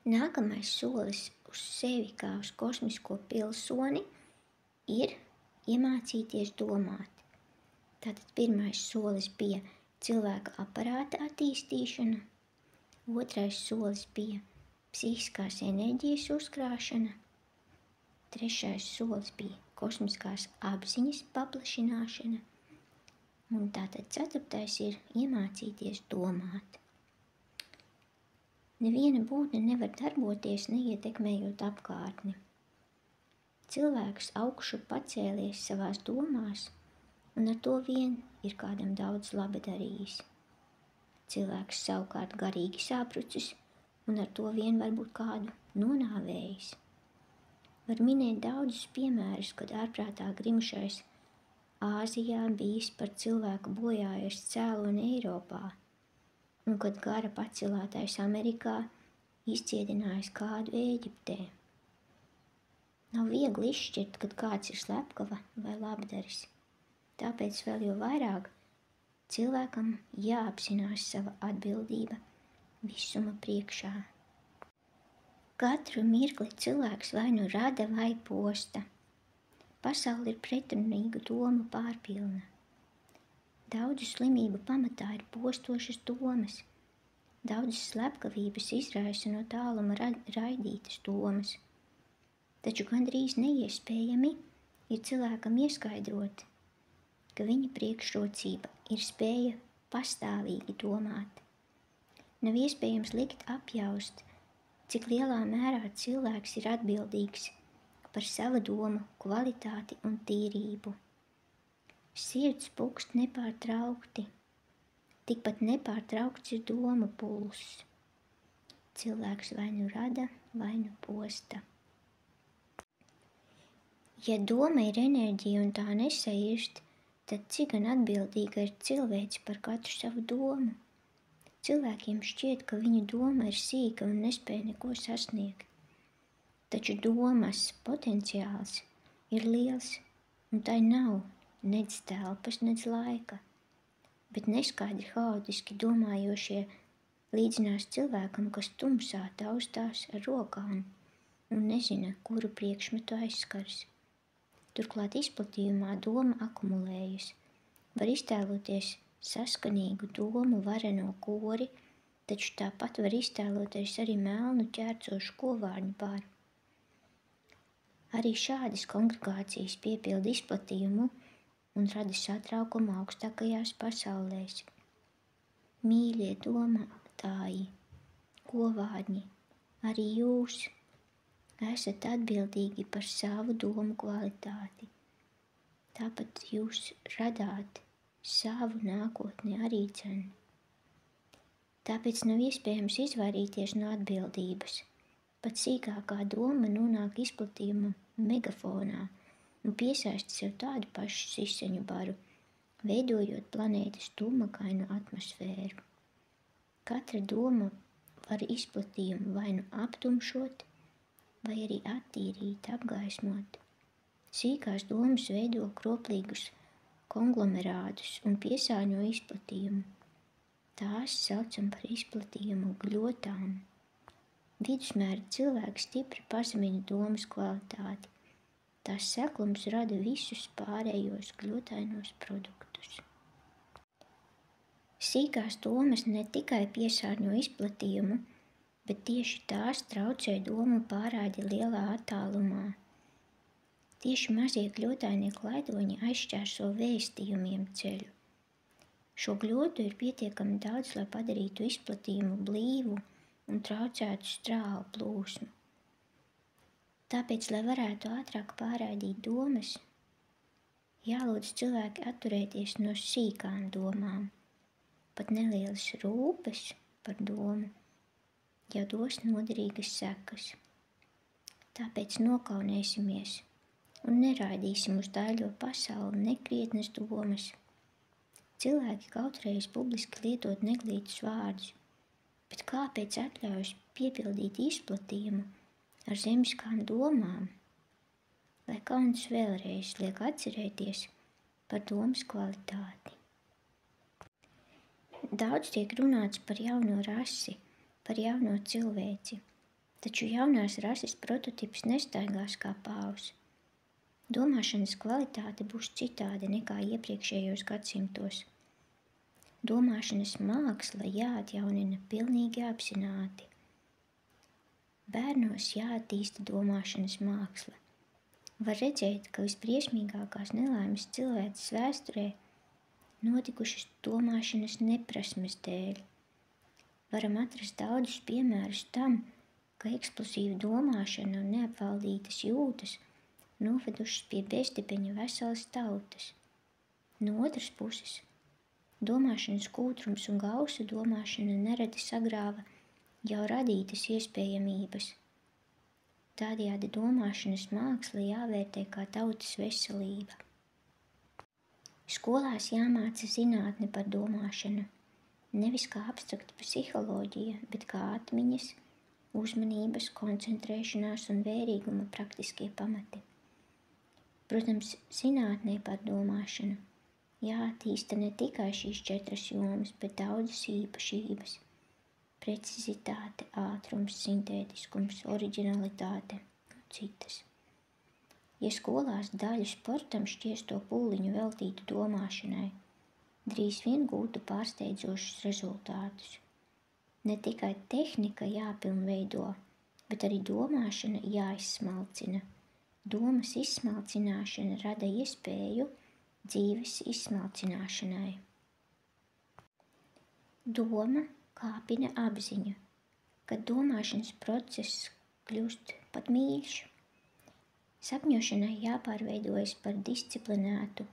Nākamais solis uz sevi kā uz kosmisko pilsoni ir iemācīties domāt. Tātad pirmais solis bija cilvēka aparāta attīstīšana, otrais solis bija psihiskās enerģijas uzkrāšana, trešais solis bija kosmiskās apziņas paplašināšana, un tātad ceturtais ir iemācīties domāt. Neviena būtne nevar darboties, neietekmējot apkārtni. Cilvēks augšu pacēlies savās domās, un ar to vien ir kādam daudz laba darījis. Cilvēks savukārt garīgi saprucis, un ar to vien varbūt kādu nonāvējis. Var minēt daudzus piemērus, kad ārprātā grimušais Āzijā bijis par cilvēku bojājies cēloni Eiropā, un kad gara pacilātais Amerikā izciedinājis kādu Ēģiptē. Nav viegli izšķirt, kad kāds ir slepkava vai labdaris. Tāpēc vēl jo vairāk cilvēkam jāapzinās sava atbildība visuma priekšā. Katru mirkli cilvēks vai nu rada vai posta. Pasaule ir pretrunīgu domu pārpilna. Daudzu slimību pamatā ir postošas domas. Daudzas slepkavības izraisa no tāluma raidītas domas. Taču gandrīz neiespējami ir cilvēkam ieskaidrot, ka viņa priekšrocība ir spēja pastāvīgi domāt. Nav iespējams likt apjaust, cik lielā mērā cilvēks ir atbildīgs par savu domu kvalitāti un tīrību. Sirds pukst nepārtraukti, tikpat nepārtraukts ir domu pulss. Cilvēks vai nu rada, vai nu posta. Ja doma ir enerģija un tā nesairst, tad cik gan atbildīga ir cilvēks par katru savu domu? Cilvēkiem šķiet, ka viņu doma ir sīka un nespēja neko sasniegt. Taču domas potenciāls ir liels, un tai nav nec telpas, nec laika, bet neskaidri haotiski domājošie līdzinās cilvēkam, kas tumsā taustās ar rokām un nezina, kuru priekšmetu aizskars. Turklāt izplatījumā doma akumulējas. Var iztēloties saskanīgu domu vareno kori, taču tāpat var iztēloties arī melnu ķērcošu kovārņu pāru. Arī šādas kongregācijas piepilda izplatījumu un rada satraukumu augstākajās pasaulēs. Mīļie domātāji, kovārņi, arī jūs esat atbildīgi par savu domu kvalitāti. Tāpat jūs radāt savu nākotni arī dzen. Tāpēc nav iespējams izvairīties no atbildības. Pat sīkākā doma nonāk izplatījuma megafonā un piesaista sev tādu pašu siseņu baru, veidojot planētas tumakainu atmosfēru. Katra doma var izplatījumu vai nu aptumšot, vai arī attīrīt, apgaismot. Sīkās domas veido kroplīgus konglomerādus un piesārņo izplatījumu. Tās saucam par izplatījumu gļotām. Vidusmēra cilvēks stipri pazemina domas kvalitāti. Tās seklums rada visus pārējos gļotainos produktus. Sīkās domas ne tikai piesārņo izplatījumu, bet tieši tās traucē domu pārādi lielā attālumā. Tieši mazie gļotainie klaidoņi aizšķērso vēstījumiem ceļu. Šo gļotu ir pietiekami daudz, lai padarītu izplatījumu blīvu un traucētu strālu plūsmu. Tāpēc, lai varētu ātrāk pārraidīt domas, jālūdz cilvēki atturēties no sīkām domām. Pat nelielas rūpes par domu jau dos noderīgas sekas. Tāpēc nokaunēsimies un neraidīsim uz daļo pasauli nekrietnas domas. Cilvēki kautreiz publiski lietot neglītus vārdus, bet kāpēc atļaujas piepildīt izplatījumu ar zemiskām domām? Lai kauns vēlreiz liek atcerēties par domas kvalitāti. Daudz tiek runāts par jauno rasi, par jauno cilvēci. taču jaunās rases prototips nestaigās kā pāvs. Domāšanas kvalitāte būs citāda nekā iepriekšējos gadsimtos. Domāšanas māksla jāatjaunina pilnīgi apzināti. Bērnos jāattīsta domāšanas māksla. Var redzēt, ka visbriesmīgākās nelaimes cilvēces vēsturē notikušas domāšanas neprasmes dēļ. Varam atrast daudzus piemērus tam, ka eksplozīva domāšana un neapvaldītas jūtas novedušas pie bezdibeņa veselas tautas. No otras puses, domāšanas kūtrums un gausa domāšana nereti sagrāva jau radītas iespējamības. Tādējādi domāšanas māksla jāvērtē kā tautas veselība. Skolās jāmāca zinātne par domāšanu, nevis kā abstrakta psiholoģija, bet kā atmiņas, uzmanības, koncentrēšanās un vērīguma praktiskie pamati. Protams, zinātnē par domāšanu jāattīsta ne tikai šīs 4 jomas, bet daudzas īpašības. Precizitāte, ātrums, sintētiskums, oriģinalitāte un citas. Ja skolās daļu sportam šķiesto pūliņu veltītu domāšanai, drīz vien gūtu pārsteidzošus rezultātus. Ne tikai tehnika jāpilnveido, bet arī domāšana jāizsmalcina. Domas izsmalcināšana rada iespēju dzīves izsmalcināšanai. Doma kāpina apziņu, kad domāšanas process kļūst pat mīļš. Sapņošanai jāpārveidojas par disciplinētu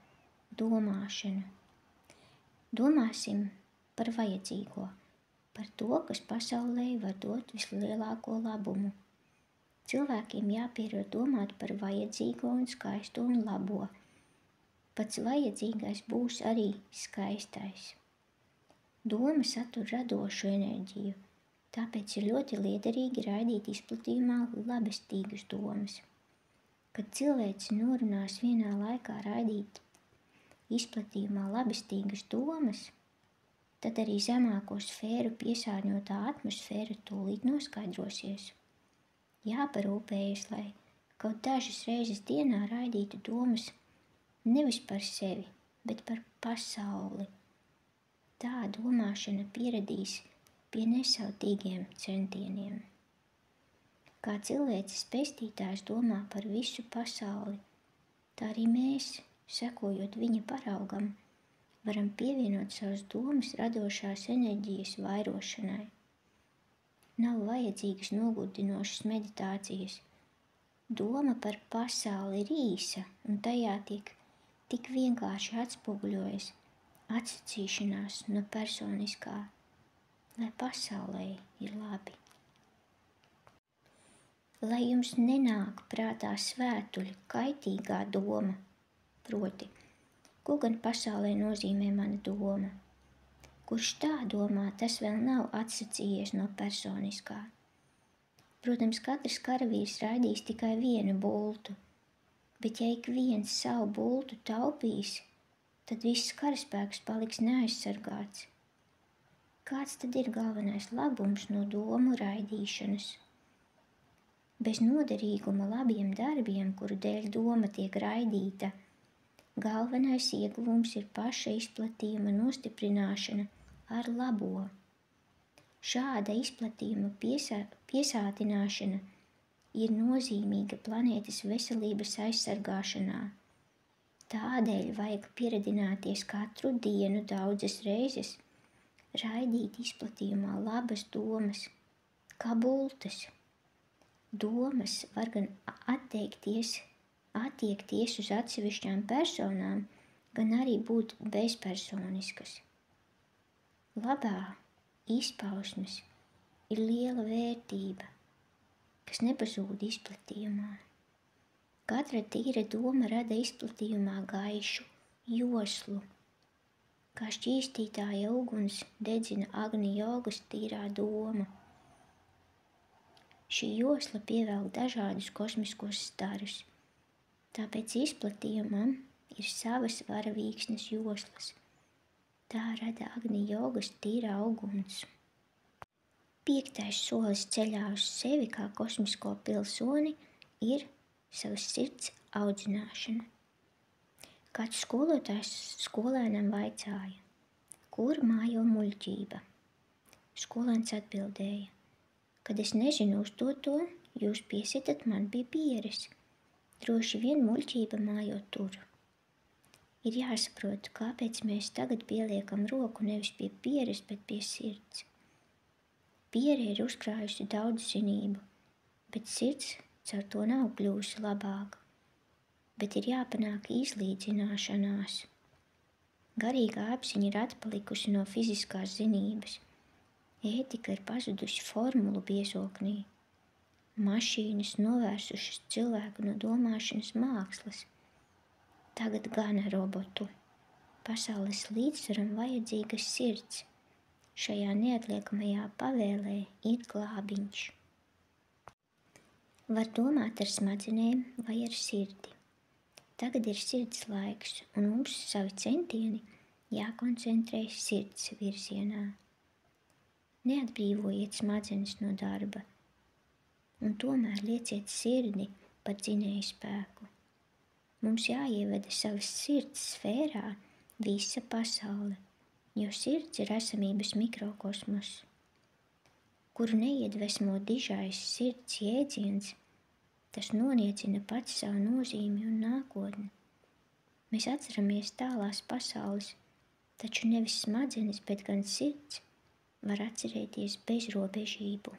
domāšanu. Domāsim par vajadzīgo, par to, kas pasaulē var dot vislielāko labumu. Cilvēkiem jāpierod domāt par vajadzīgo un skaisto un labo. Pats vajadzīgais būs arī skaistais. Doma satur radošu enerģiju, tāpēc ir ļoti liederīgi raidīt izplatījumā labestīgas domas. Kad cilvēks norunās vienā laikā raidīt izplatījumā labestīgas domas, tad arī zemāko sfēru piesārņotā atmosfēra tūlīt noskaidrosies. Jāparūpējas, lai kaut dažas reizes dienā raidītu domas nevis par sevi, bet par pasauli. Tā domāšana pieradīs pie nesautīgiem centieniem. Kā cilvēces pestītājs domā par visu pasauli, tā arī mēs, sekojot viņa paraugam, varam pievienot savas domas radošās enerģijas vairošanai. Nav vajadzīgas nogurdinošas meditācijas. Doma par pasauli ir īsa, un tajā tik vienkārši atspoguļojas atsacīšanās no personiskā, lai pasaulē ir labi. Lai jums nenāk prātā svētuļa kaitīgā doma, proti, ko gan pasaulē nozīmē mana doma? Kurš tā domā, tas vēl nav atsacījies no personiskā. Protams, katrs karavīrs raidīs tikai vienu bultu, bet ja ik viens savu bultu taupīs, tad viss karaspēks paliks neaizsargāts. Kāds tad ir galvenais labums no domu raidīšanas? Bez noderīguma labiem darbiem, kuru dēļ doma tiek raidīta, galvenais ieguvums ir paša izplatījuma nostiprināšana ar labo. Šāda izplatījuma piesātināšana ir nozīmīga planētas veselības aizsargāšanā. Tādēļ vajag pieradināties katru dienu daudzas reizes, raidīt izplatījumā labas domas, kā bultas. Domas var gan attiekties uz atsevišķām personām, gan arī būt bezpersoniskas. Labā izpausmes ir liela vērtība, kas nepazūd izplatījumā. Katra tīra doma rada izplatījumā gaišu joslu, kā šķīstītāja uguns dedzina Agni jogas tīrā doma. Šī josla pievelk dažādus kosmiskos starus, tāpēc izplatījumam ir savas varavīksnes joslas. Tā rada Agni jogas tīrā uguns. 5. solis ceļā uz sevi kā kosmisko pilsoni ir savas sirds audzināšana. Kāds skolotājs skolēnam vaicāja, kur mājo muļķība? Skolēns atbildēja, kad es nezinu uzdot to, jūs piesitat man pie pieres. Droši vien muļķība mājo tur. Ir jāsaprot, kāpēc mēs tagad pieliekam roku nevis pie pieres, bet pie sirds. Piere ir uzkrājusi daudz zinību, bet sirds caur to nav kļuvusi labāka. Bet ir jāpanāk izlīdzināšanās. Garīgā apziņa ir atpalikusi no fiziskās zinības. Ētika ir pazudusi formulu biezoknī. Mašīnas novērsušas cilvēku no domāšanas mākslas. Tagad gana robotu. Pasaules līdzsvaram vajadzīga sirds. Šajā neatliekamajā pavēlē ir glābiņš. Var domāt ar smadzenēm vai ar sirdi. Tagad ir sirds laiks, un mums savi centieni jākoncentrē sirds virzienā. Neatbrīvojiet smadzenes no darba, un tomēr lieciet sirdi par dzinēju spēku. Mums jāieveda savas sirds sfērā visa pasaule, jo sirds ir esamības mikrokosmos, kuru neiedvesmo dižais sirds jēdziens, tas noniecina pats savu nozīmi un nākotni. Mēs atceramies tālās pasaules, taču nevis smadzenes, bet gan sirds var atcerēties bezrobežību.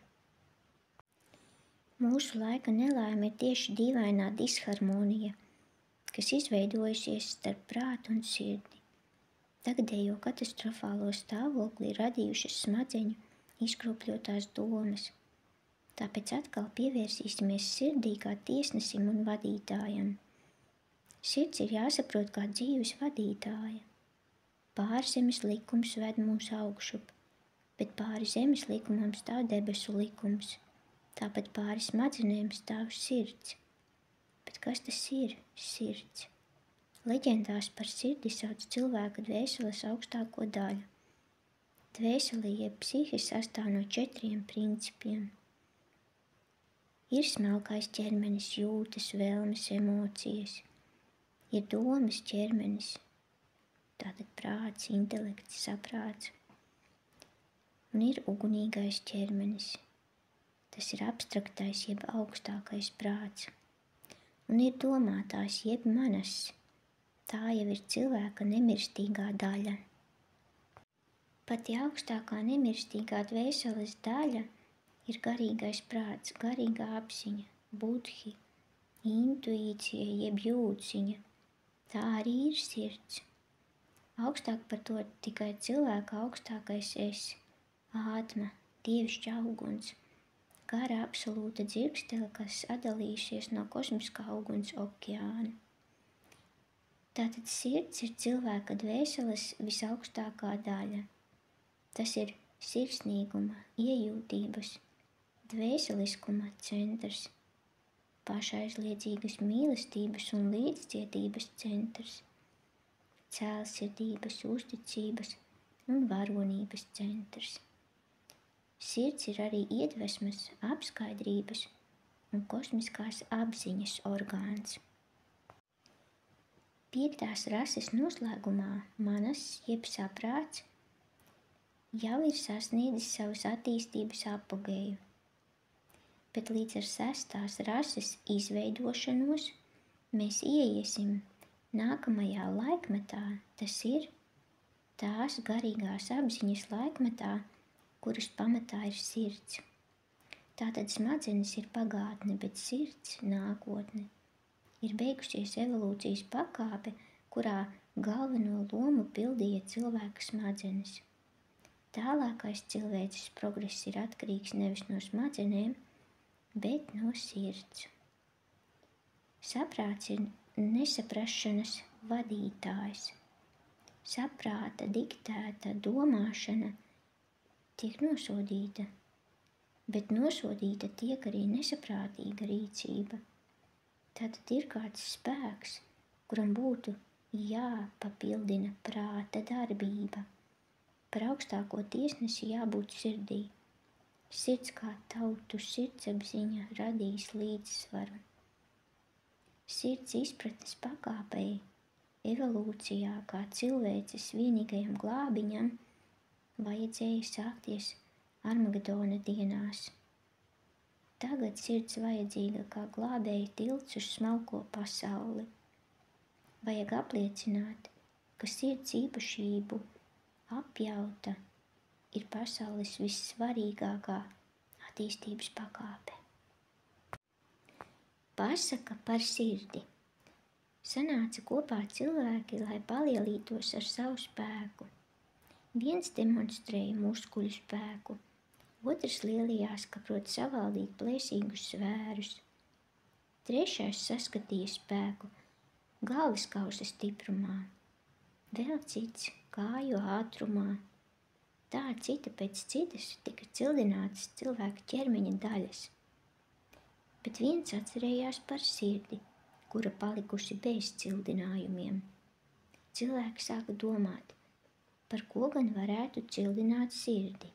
Mūsu laika nelaime ir tieši dīvainā disharmonija, kas izveidojusies starp prātu un sirdi. Tagadējo katastrofālo stāvokli ir radījušas smadzeņu izkropļotās domas. Tāpēc atkal pievērsīsimies sirdī kā tiesnesim un vadītājam. Sirds ir jāsaprot kā dzīves vadītāja. Pārzemes likums ved mūs augšup, bet pāri zemes likumam stāv debesu likums. Tāpat pāri smadzenēm stāv sirds. Bet kas tas ir sirds? Leģendās par sirdi sauc cilvēka dvēseles augstāko daļu. Dvēsele jeb psihe sastāv no 4 principiem. Ir smalkais ķermenis, jūtas, vēlmes, emocijas. Ir domas ķermenis, tātad prāts, intelekts, saprāts. Un ir ugunīgais ķermenis. Tas ir abstraktais jeb augstākais prāts. Un ir domātājs jeb manas. Tā jau ir cilvēka nemirstīgā daļa. Pati augstākā nemirstīgā dvēseles daļa ir garīgais prāts, garīgā apziņa, budhi, intuīcija jeb jūdziņa. Tā arī ir sirds. Augstāk par to tikai cilvēka augstākais es. Ātma, dievišķa uguns, gara absolūta dzirkstele, kas atdalījusies no kosmiskā uguns okeāna. Tātad sirds ir cilvēka dvēseles visaugstākā daļa. Tas ir sirsnīguma, iejūtības, dvēseliskuma centrs, pašaizliedzīgas mīlestības un līdzcietības centrs, cēlsirdības, uzticības un varonības centrs. Sirds ir arī iedvesmas, apskaidrības un kosmiskās apziņas orgāns. 5. rases noslēgumā manas jeb saprāts jau ir sasniedzis savas attīstības apogēju, bet līdz ar 6. rases izveidošanos mēs ieiesim nākamajā laikmetā, tas ir tās garīgās apziņas laikmetā, kuras pamatā ir sirds. Tātad smadzenes ir pagātne, bet sirds nākotne. Ir beigusies evolūcijas pakāpe, kurā galveno lomu pildīja cilvēka smadzenes. Tālākais cilvēces progress ir atkarīgs nevis no smadzenēm, bet no sirds. Saprāts ir nesaprašanas vadītājs. Saprāta diktēta domāšana tiek nosodīta, bet nosodīta tiek arī nesaprātīga rīcība. Tātad ir kāds spēks, kuram būtu jāpapildina prāta darbība. Par augstāko tiesnesi jābūt sirdī. Sirds kā tautu sirdsapziņa radīs līdzsvaru. Sirds izpratnes pakāpei evolūcijā kā cilvēces vienīgajam glābiņam vajadzēja sākties Armagedona dienās. Tagad sirds vajadzīga kā glābēja tilts uz smalko pasauli. Vajag apliecināt, ka sirds īpašību apjauta ir pasaules vissvarīgākā attīstības pakāpe. Pasaka par sirdi. Sanāca kopā cilvēki, lai palielītos ar savu spēku. Viens demonstrēja muskuļu spēku, otrs lielījās, ka prot savaldīt plēsīgus svērus. Trešais saskatīja spēku galvaskausa stiprumā, vēl cits kāju ātrumā. Tā cita pēc citas tika cildinātas cilvēka ķermeņa daļas. Bet viens atcerējās par sirdi, kura palikusi bez cildinājumiem. Cilvēki sāka domāt, par ko gan varētu cildināt sirdi.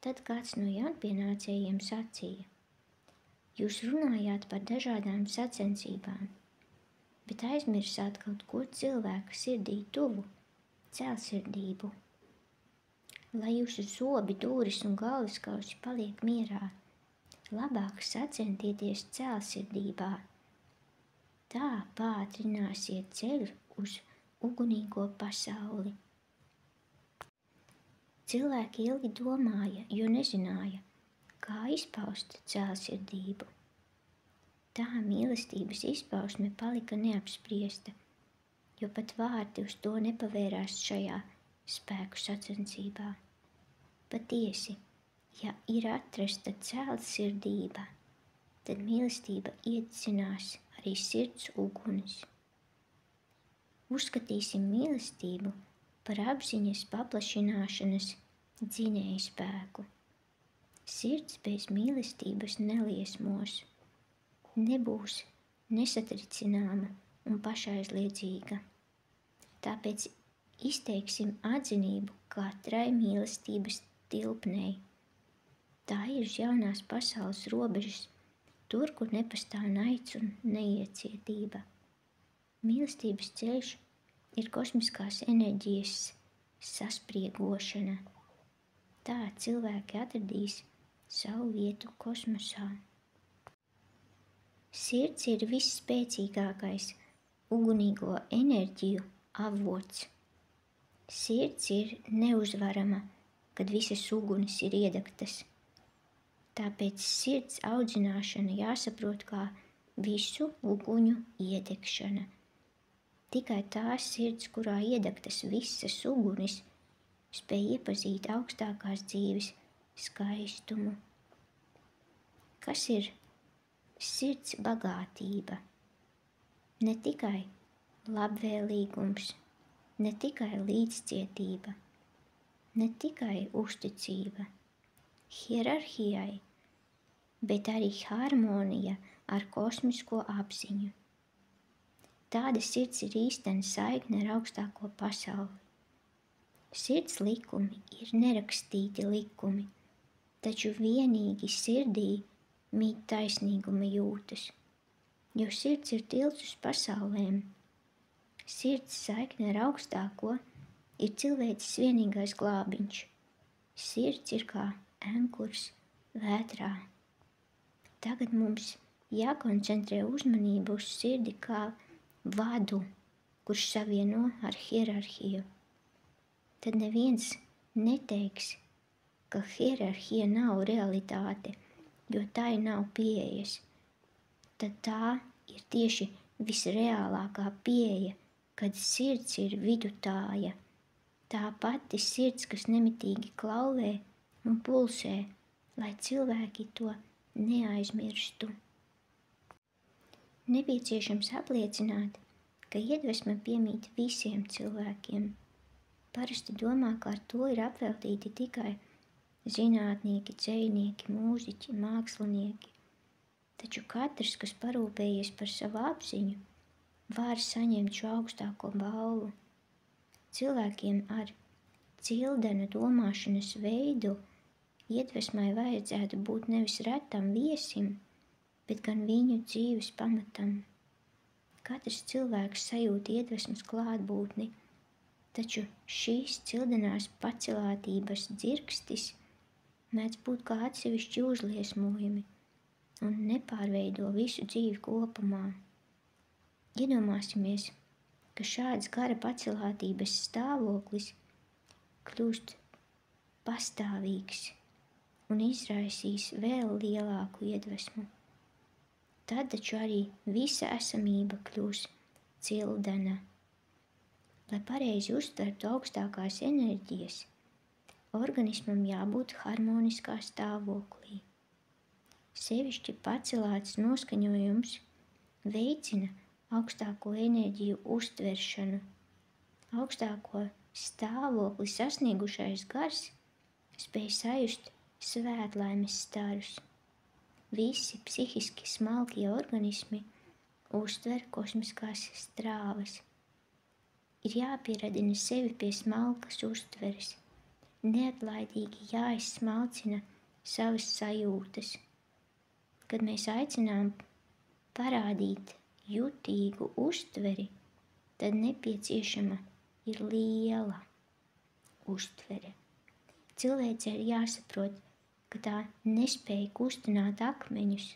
Tad kāds no jaunpienācējiem sacīja: jūs runājāt par dažādām sacensībām, bet aizmirsāt kaut ko cilvēka sirdī tuvu, cēlsirdību. Lai jūsu zobi, dūris un galvaskausi paliek mierā, labāk sacentieties cēlsirdībā. Tā pātrināsiet ceļu uz ugunīgo pasauli. Cilvēki ilgi domāja, jo nezināja, kā izpaust cēlsirdību. Tā mīlestības izpausme palika neapspriesta, jo pat vārti uz to nepavērās šajā spēku sacensībā. Patiesi, ja ir atrasta cēlsirdība, tad mīlestība iedzinās arī sirds ugunis. Uzskatīsim mīlestību par apziņas paplašināšanas dzinēju spēku. Sirds bez mīlestības neliesmos, nebūs nesatricināma un pašaizliedzīga. Tāpēc izteiksim atzinību katrai mīlestības tilpnei. Tā ir uz jaunās pasaules robežas, tur, kur nepastāv naids un neiecietība. Mīlestības ceļš ir kosmiskās enerģijas saspriegošana. Tā cilvēki atradīs savu vietu kosmosā. Sirds ir visspēcīgākais ugunīgo enerģiju avots. Sirds ir neuzvarama, kad visas ugunis ir iedegtas. Tāpēc sirds audzināšana jāsaprot kā visu uguņu iedegšana. Tikai tā sirds, kurā iedegtas visas ugunis, spēj iepazīt augstākās dzīves skaistumu. Kas ir sirds bagātība? Ne tikai labvēlīgums, ne tikai līdzcietība, ne tikai uzticība hierarhijai, bet arī harmonija ar kosmisko apziņu. Tāda sirds ir īstena saikne ar augstāko pasauli. Sirds likumi ir nerakstīti likumi, taču vienīgi sirdī mīt taisnīguma jūtas, jo sirds ir tilts uz pasaulēm. Sirds saikne ar augstāko ir cilvēces vienīgais glābiņš. Sirds ir kā enkurs vētrā. Tagad mums jākoncentrē uzmanību uz sirdi kā vadu, kurš savieno ar hierarhiju. Tad neviens neteiks, ka hierarhija nav realitāte, jo tai nav pieejas. Tad tā ir tieši visreālākā pieeja, kad sirds ir vidutāja. Tā pati sirds, kas nemitīgi klauvē un pulsē, lai cilvēki to neaizmirstu. Nepieciešams apliecināt, ka iedvesma piemīt visiem cilvēkiem. Parasti domā, ka ar to ir apveltīti tikai zinātnieki, dzejnieki, mūziķi, mākslinieki. Taču katrs, kas parūpējies par savu apziņu, var saņemt šo augstāko balvu. Cilvēkiem ar cildenu domāšanas veidu iedvesmai vajadzētu būt nevis retam viesim, bet gan viņu dzīves pamatam. Katrs cilvēks sajūt iedvesmas klātbūtni, taču šīs cildenās pacelātības dzirkstis mēdz būt kā atsevišķi uzliesmojumi un nepārveido visu dzīvi kopumā. Iedomāsimies, ka šāds gara pacelātības stāvoklis kļūst pastāvīgs un izraisīs vēl lielāku iedvesmu. Tad taču arī visa esamība kļūs cildena. Lai pareizi uztvertu augstākās enerģijas, organismam jābūt harmoniskā stāvoklī. Sevišķi pacelāts noskaņojums veicina augstāko enerģiju uztveršanu. Augstāko stāvokli sasniegušais gars spēj sajust svētlaimes starus. Visi psihiski smalkie organismi uztver kosmiskās strāvas. Ir jāpieradina sevi pie smalkas uztveres, neatlaidīgi jāizsmalcina savas sajūtas. Kad mēs aicinām parādīt jutīgu uztveri, tad nepieciešama ir liela uztvere. Cilvēcei ir jāsaprot, ka tā nespēja kustināt akmeņus.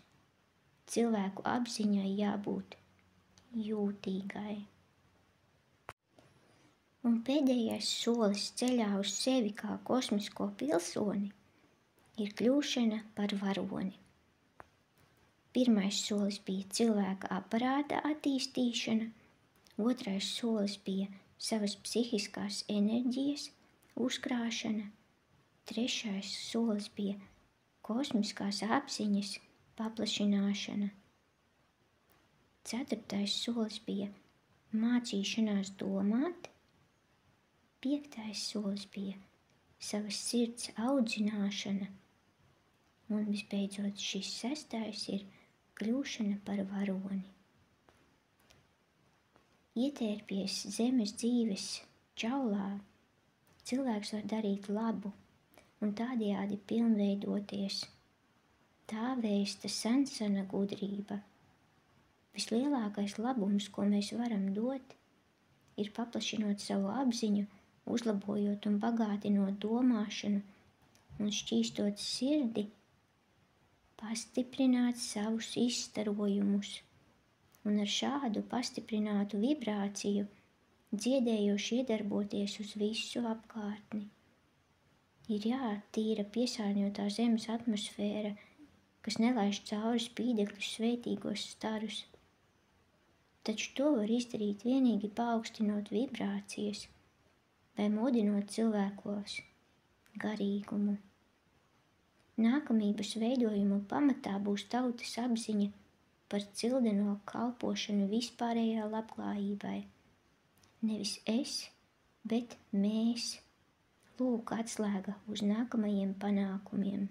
Cilvēku apziņai jābūt jūtīgai. Un pēdējais solis ceļā uz sevi kā kosmisko pilsoni ir kļūšana par varoni. Pirmais solis bija cilvēka aparāta attīstīšana, otrais solis bija savas psihiskās enerģijas uzkrāšana, trešais solis bija kosmiskās apziņas paplašināšana, ceturtais solis bija mācīšanās domāt, piektais solis bija savas sirds audzināšana, un visbeidzot šis sestais ir kļūšana par varoni. Ietērpies zemes dzīves čaulā, cilvēks var darīt labu un tādējādi pilnveidoties. Tā vēsta sensana gudrība. Vislielākais labums, ko mēs varam dot, ir paplašinot savu apziņu, uzlabojot un bagātinot domāšanu un šķīstot sirdi, pastiprināt savus izstarojumus un ar šādu pastiprinātu vibrāciju dziedējoši iedarboties uz visu apkārtni. Ir jāattīra piesārņotā zemes atmosfēra, kas nelaiž cauri spīdekļu svētīgos starus. Taču to var izdarīt vienīgi paaugstinot vibrācijas vai modinot cilvēkos garīgumu. Nākamības veidojumu pamatā būs tautas apziņa par cildeno kalpošanu vispārējā labklājībai. Nevis es, bet mēs. Lūk atslēga uz nākamajiem panākumiem.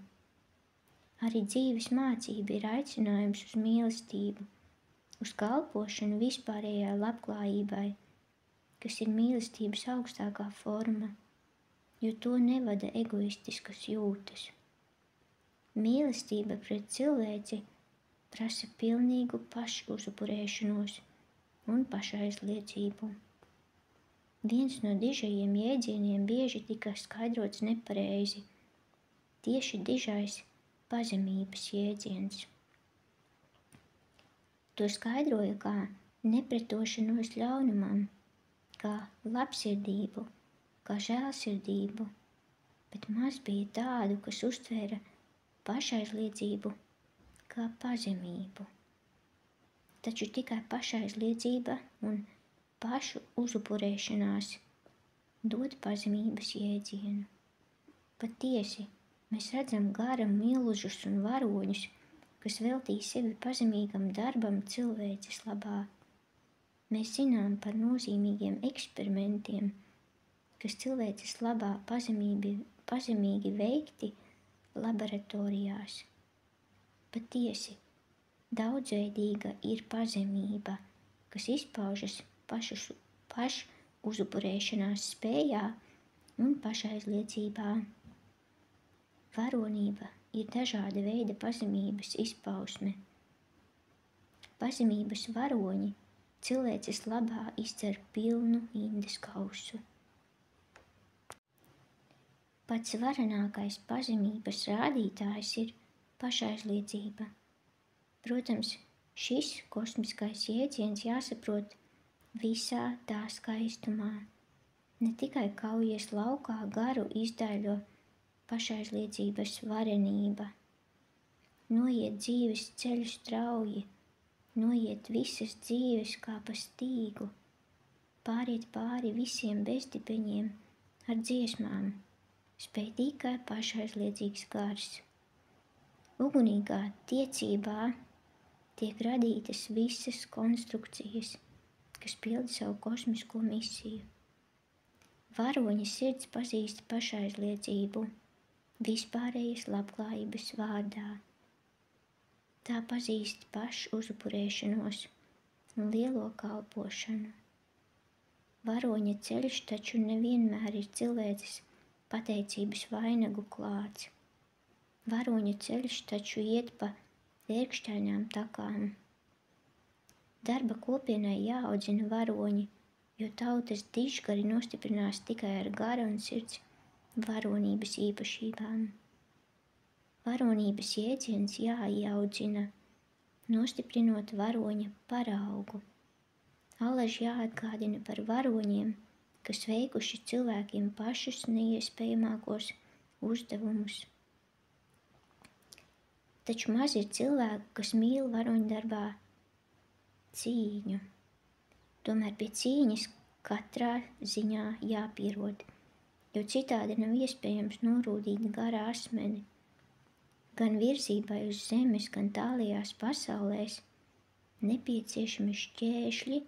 Arī dzīves mācība ir aicinājums uz mīlestību, uz kalpošanu vispārējai labklājībai, kas ir mīlestības augstākā forma, jo to nevada egoistiskas jūtas. Mīlestība pret cilvēci prasa pilnīgu pašuzupurēšanos un pašaizliedzību. Viens no dižajiem jēdzieniem bieži tika skaidrots nepareizi. Tieši dižais pazemības jēdziens. To skaidroja kā nepretošanos ļaunumam, kā labsirdību, kā žēlsirdību, bet maz bija tādu, kas uztvēra pašaizliedzību kā pazemību. Taču tikai pašaizliedzība un pašu uzupurēšanās dod pazemības jēdzienu. Patiesi, mēs redzam gara milžus un varoņus, kas veltīja sevi pazemīgam darbam cilvēces labā. Mēs zinām par nozīmīgiem eksperimentiem, kas cilvēces labā pazemīgi veikti laboratorijās. Patiesi, daudzveidīga ir pazemība, kas izpaužas pašu uzupurēšanās spējā un pašaizliedzībā. Varonība ir dažāda veida pazemības izpausme. Pazemības varoņi cilvēces labā izdzer pilnu indas kausu. Pats varenākais pazemības rādītājs ir pašaizliedzība. Protams, šis kosmiskais jēdziens jāsaprot visā tā skaistumā. Ne tikai kaujies laukā garu izdaļo pašaizliedzības varenība. Noiet dzīves ceļu strauji, noiet visas dzīves kā pa stīgu, pāriet pāri visiem bezdibeņiem ar dziesmām, spēj tikai pašaizliedzīgs gars. Ugunīgā tiecībā tiek radītas visas konstrukcijas, kas pilda savu kosmisko misiju. Varoņa sirds pazīst pašaizliedzību vispārējas labklājības vārdā. Tā pazīst pašu uzupurēšanos un lielo kalpošanu. Varoņa ceļš taču nevienmēr ir cilvēces pateicības vainagu klāts. Varoņa ceļš taču iet pa ērkšķainām takām. Darba kopienai jāaudzina varoņi, jo tautas dižgari nostiprinās tikai ar gara un sirds varonības īpašībām. Varonības jēdziens jāieaudzina, nostiprinot varoņa paraugu. Allaž jāatgādina par varoņiem, kas veikuši cilvēkiem pašus neiespējamākos uzdevumus. Taču maz ir cilvēku, kas mīl varoņdarbā cīņu. Tomēr pie cīņas katrā ziņā jāpierod, jo citādi nav iespējams norūdīt garā asmeni. Gan virzībai uz zemes, gan tālajās pasaulēs nepieciešami šķēršļi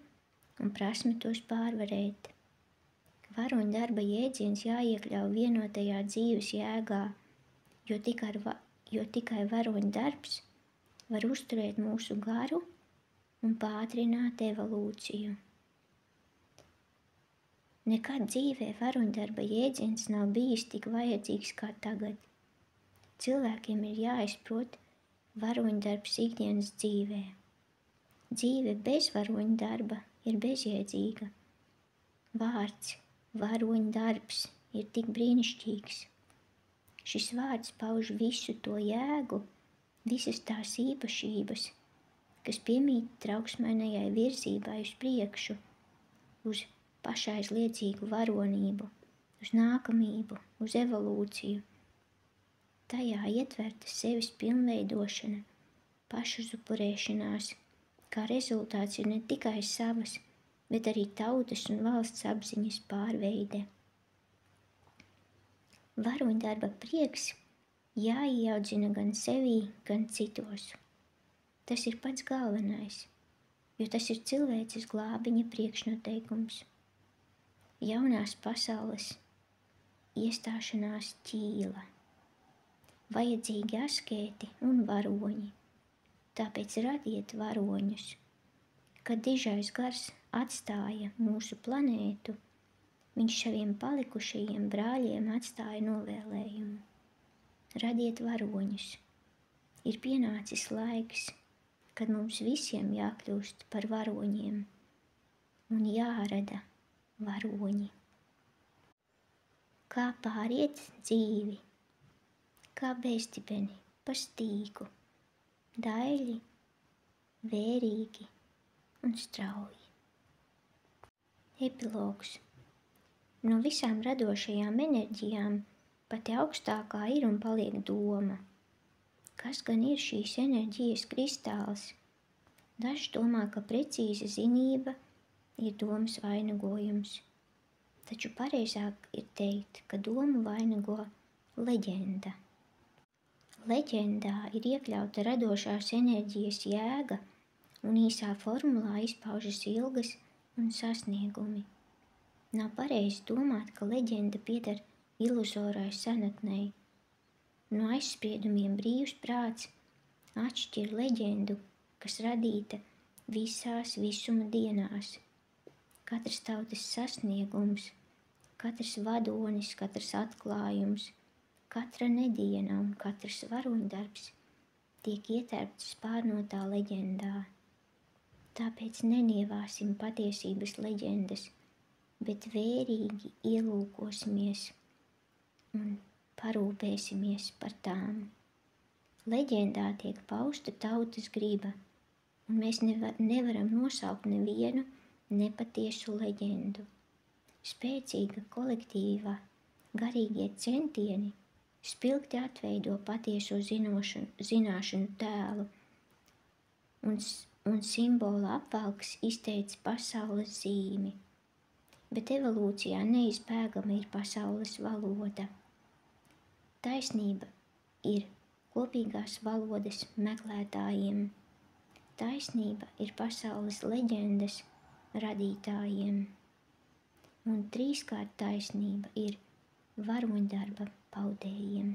un prasme tos pārvarēt. Varoņdarba jēdziens jāiekļauj vienotajā dzīves jēgā, jo tikai varoņdarbs var uzturēt mūsu garu un pātrināt evolūciju. Nekad dzīvē varoņdarba jēdziens nav bijis tik vajadzīgs kā tagad. Cilvēkiem ir jāizprot varoņdarbs ikdienas dzīvē. Dzīve bez varoņdarba ir bezjēdzīga. Vārds varoņdarbs ir tik brīnišķīgs. Šis vārds pauž visu to jēgu, visas tās īpašības, kas piemīt trauksmainajai virzībai uz priekšu, uz pašaizliedzīgu varonību, uz nākamību, uz evolūciju. Tajā ietverta sevis pilnveidošana, pašuzupurēšanās, kā rezultāts ir ne tikai savas, bet arī tautas un valsts apziņas pārveide. Varoņdarba prieks jāieaudzina gan sevī, gan citos. Tas ir pats galvenais, jo tas ir cilvēces glābiņa priekšnoteikums. Jaunās pasaules iestāšanās ķīla. Vajadzīgi askēti un varoņi, tāpēc radiet varoņus. Kad dižais gars atstāja mūsu planētu, viņš saviem palikušajiem brāļiem atstāja novēlējumu. Radiet varoņus. Ir pienācis laiks, kad mums visiem jākļūst par varoņiem un jārada varoņi. Kā pāriet dzīvi? Kā bezdibeni pa stīgu, daļi, vērīgi un strauji. Epilogs. No visām radošajām enerģijām pati augstākā ir un paliek doma. Kas gan ir šīs enerģijas kristāls? Daži domā, ka precīza zinība ir domas vainagojums. Taču pareizāk ir teikt, ka domu vainago leģenda. Leģendā ir iekļauta radošās enerģijas jēga un īsā formulā izpaužas ilgas un sasniegumi. Nav pareizi domāt, ka leģenda pieder iluzorai senatnei. No aizspriedumiem brīvs prāts atšķir leģendu, kas radīta visās visuma dienās. Katras tautas sasniegums, katrs vadonis, katrs atklājums, katra nediena un katrs varoņdarbs tiek ietērpts spārnotā leģendā. Tāpēc nenievāsim patiesības leģendas, bet vērīgi ielūkosimies un parūpēsimies par tām. Leģendā tiek pausta tautas griba, un mēs nevaram nosaukt nevienu nepatiesu leģendu. Spēcīga kolektīva garīgie centieni spilgti atveido patieso zināšanu tēlu, un simbola apvalks izteica pasaules zīmi, bet evolūcijā neizbēgama ir pasaules valoda. Taisnība ir kopīgās valodas meklētājiem. Taisnība ir pasaules leģendas radītājiem. Un trīskārt taisnība ir varoņdarba paudējiem.